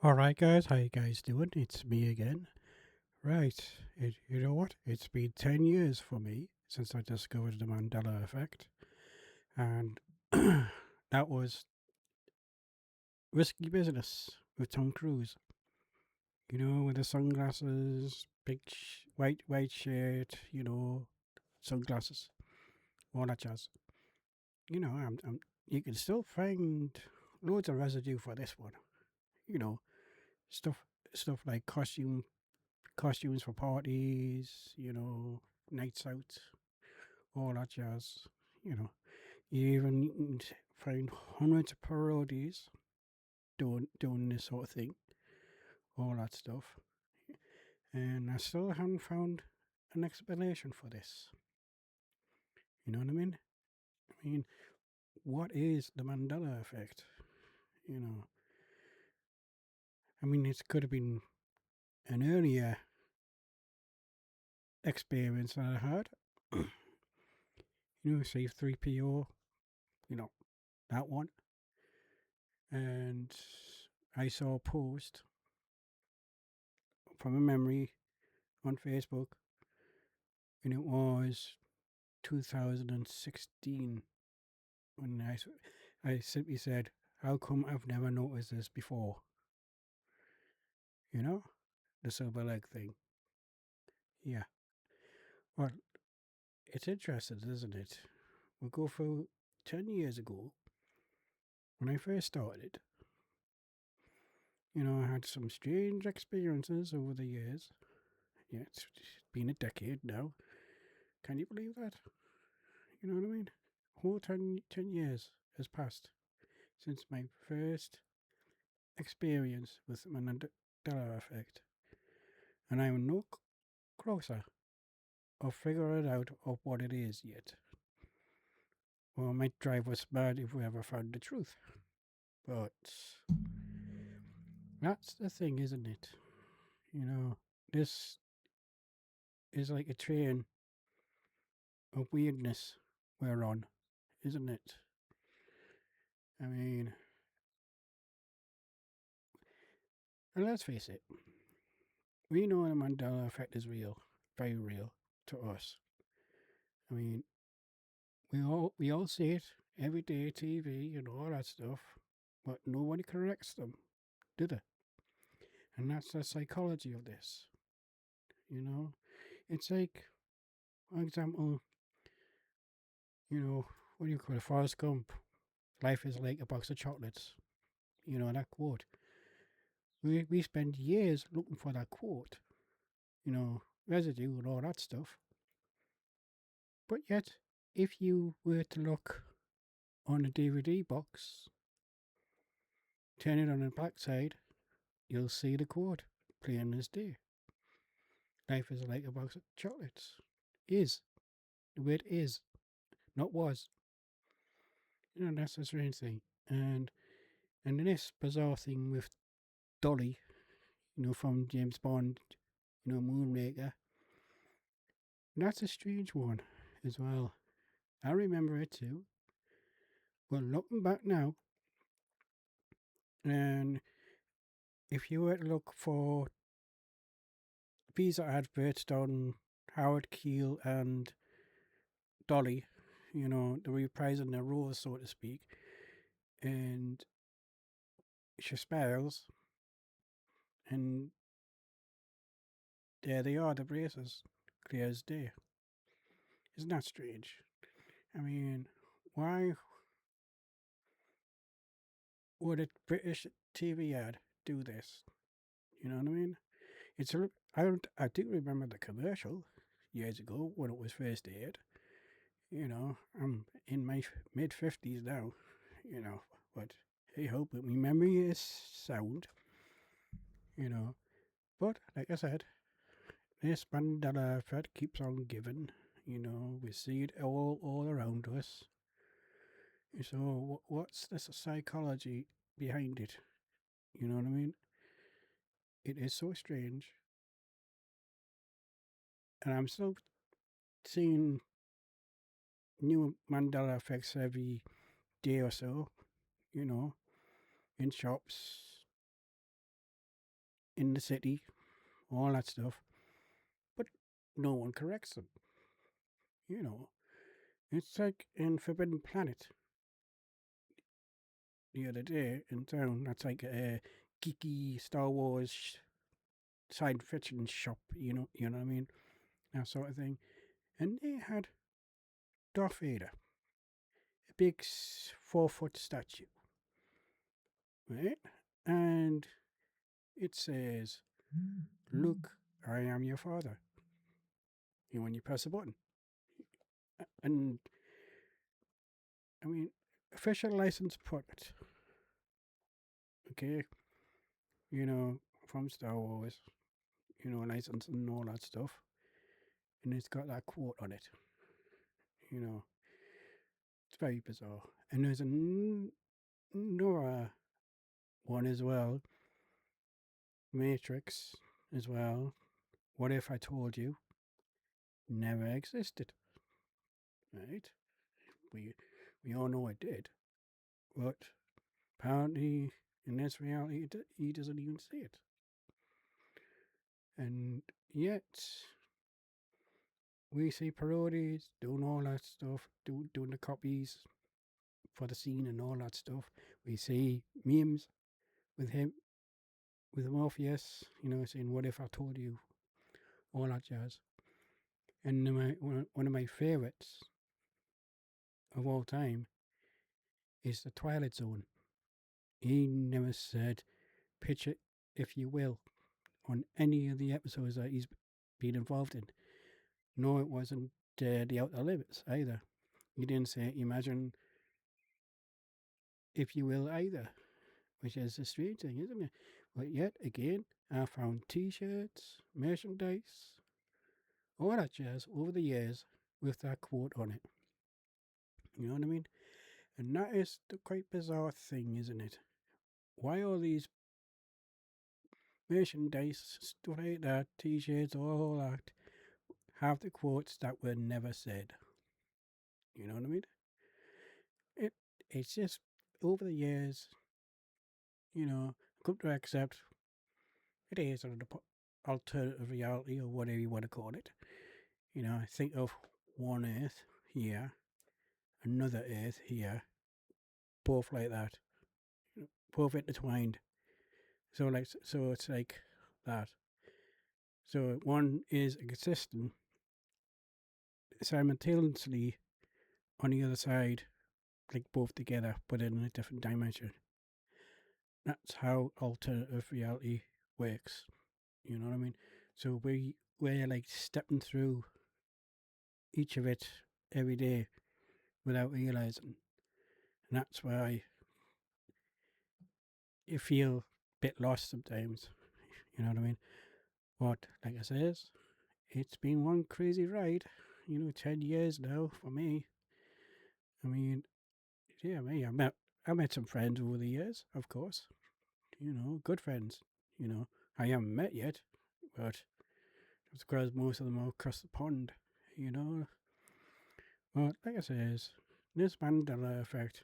All right, guys, how you guys doing? It's me again. Right, you know what? It's been 10 years for me since I discovered the Mandela Effect, and that was Risky Business with Tom Cruise. You know, with the sunglasses, big white shirt, sunglasses, all that jazz. You can still find loads of residue for this one. You know, stuff stuff like costumes for parties, nights out, all that jazz. You know, you even can find hundreds of parodies doing this sort of thing, all that stuff. And I still haven't found an explanation for this. You know what I mean? I mean, what is the Mandela effect? You know, I mean, it could have been an earlier experience that I had. Say 3PO, you know, that one. And I saw a post from a memory on Facebook, and it was 2016 when I simply said, "How come I've never noticed this before?" You know, the silver leg thing. Yeah. Well, it's interesting, isn't it? We'll go through 10 years ago when I first started. I had some strange experiences over the years. Yeah, it's been a decade now. Can you believe that? You know what I mean? Whole 10 years has passed since my first experience with the Mandela effect, and I'm no closer of figuring out of what it is yet. Well, it might drive us mad if we ever found the truth, but that's the thing, isn't it? This is like a train of weirdness we're on, isn't it? I mean, and let's face it, we know the Mandela effect is real, very real to us. I mean, we all see it every day, TV and all that stuff, but nobody corrects them, do they? And that's the psychology of this. You know, it's like, for example, what do you call it? Forrest Gump. Life is like a box of chocolates. You know that quote. We spend years looking for that quote. Residue and all that stuff. But yet, if you were to look on a DVD box, turn it on the back side, you'll see the quote, plain as day. Life is like a box of chocolates. Is. The word is, not was. That's the strange thing. And this bizarre thing with Dolly, from James Bond, Moonraker, that's a strange one as well. I remember it too. Well, looking back now, and if you were to look for visa adverts on Howard Keel and Dolly, the reprising their roles, so to speak, and she smiles, and there they are, the braces, clear as day. Isn't that strange? I mean, why would a British TV ad do this? You know what I mean? I do remember the commercial years ago when it was first aired. I'm in my mid 50s now. But hey ho, but my memory is sound. You know, but like I said, this Mandela effect keeps on giving. We see it all around us. So what's the psychology behind it? You know what I mean? It is so strange, and I'm still seeing new Mandela effects every day or so. You know, in shops, in the city, all that stuff, but no one corrects them. You know, it's like in Forbidden Planet the other day in town. That's like a geeky Star Wars science fiction shop. You know what I mean, that sort of thing. And they had Darth Vader, a big 4 foot statue, right? And it says, "Luke, I am your father." When you press a button, and I mean, official license product, okay, from Star Wars, license and all that stuff, and it's got that quote on it. It's very bizarre. And there's another one as well, Matrix as well. What if I told you never existed? Right? We we all know it did, but apparently in this reality he doesn't even see it. And yet we see parodies doing all that stuff, doing the copies for the scene and all that stuff. We see memes with him, with Morpheus, saying, "What if I told you?" All that jazz. And one of my favorites of all time is the Twilight Zone. He never said, "Pitch it, if you will," on any of the episodes that he's been involved in. No, it wasn't the Outer Limits either. He didn't say, "Imagine, if you will," either, which is a strange thing, isn't it? But yet again, I found T-shirts, merchandise, all that jazz over the years with that quote on it. You know what I mean? And that is the quite bizarre thing, isn't it? Why all these merchandise, stuff like that, T-shirts, all that, have the quotes that were never said? You know what I mean? It it's just over the years, come to accept it is an alternative reality or whatever you want to call it. Think of one Earth here, another Earth here, both like that, both intertwined. So it's like that. So one is existing simultaneously on the other side, like both together, but in a different dimension. That's how alternative reality works. You know what I mean? So we're like stepping through each of it every day without realizing. And that's why you feel a bit lost sometimes. You know what I mean? But like I says, it's been one crazy ride. 10 years now for me. I mean, yeah, I met some friends over the years, of course. Good friends. I haven't met yet, but it's because most of them are across the pond. But like I says, this Mandela Effect,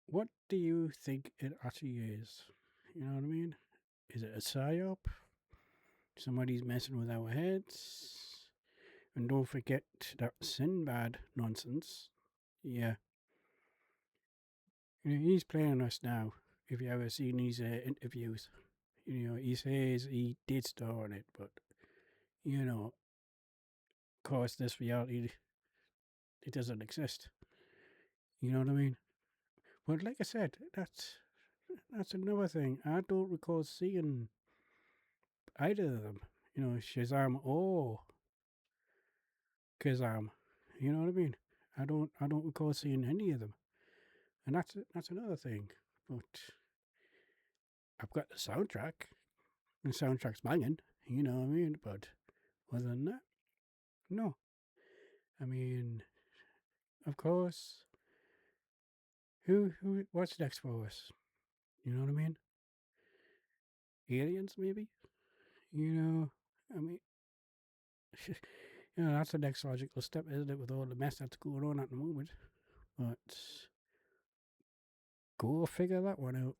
what do you think it actually is? You know what I mean? Is it a psyop? Somebody's messing with our heads? And don't forget that Sinbad nonsense. Yeah. He's playing us now. If you ever seen these interviews, he says he did star on it, but of course, this reality, it doesn't exist. You know what I mean? But like I said, that's another thing. I don't recall seeing either of them. Shazam or Kazam. You know what I mean? I don't recall seeing any of them, and that's another thing. But I've got the soundtrack. The soundtrack's banging. You know what I mean? But other than that, no. I mean, of course, what's next for us? You know what I mean? Aliens, maybe? I mean, that's the next logical step, isn't it, with all the mess that's going on at the moment? But go figure that one out.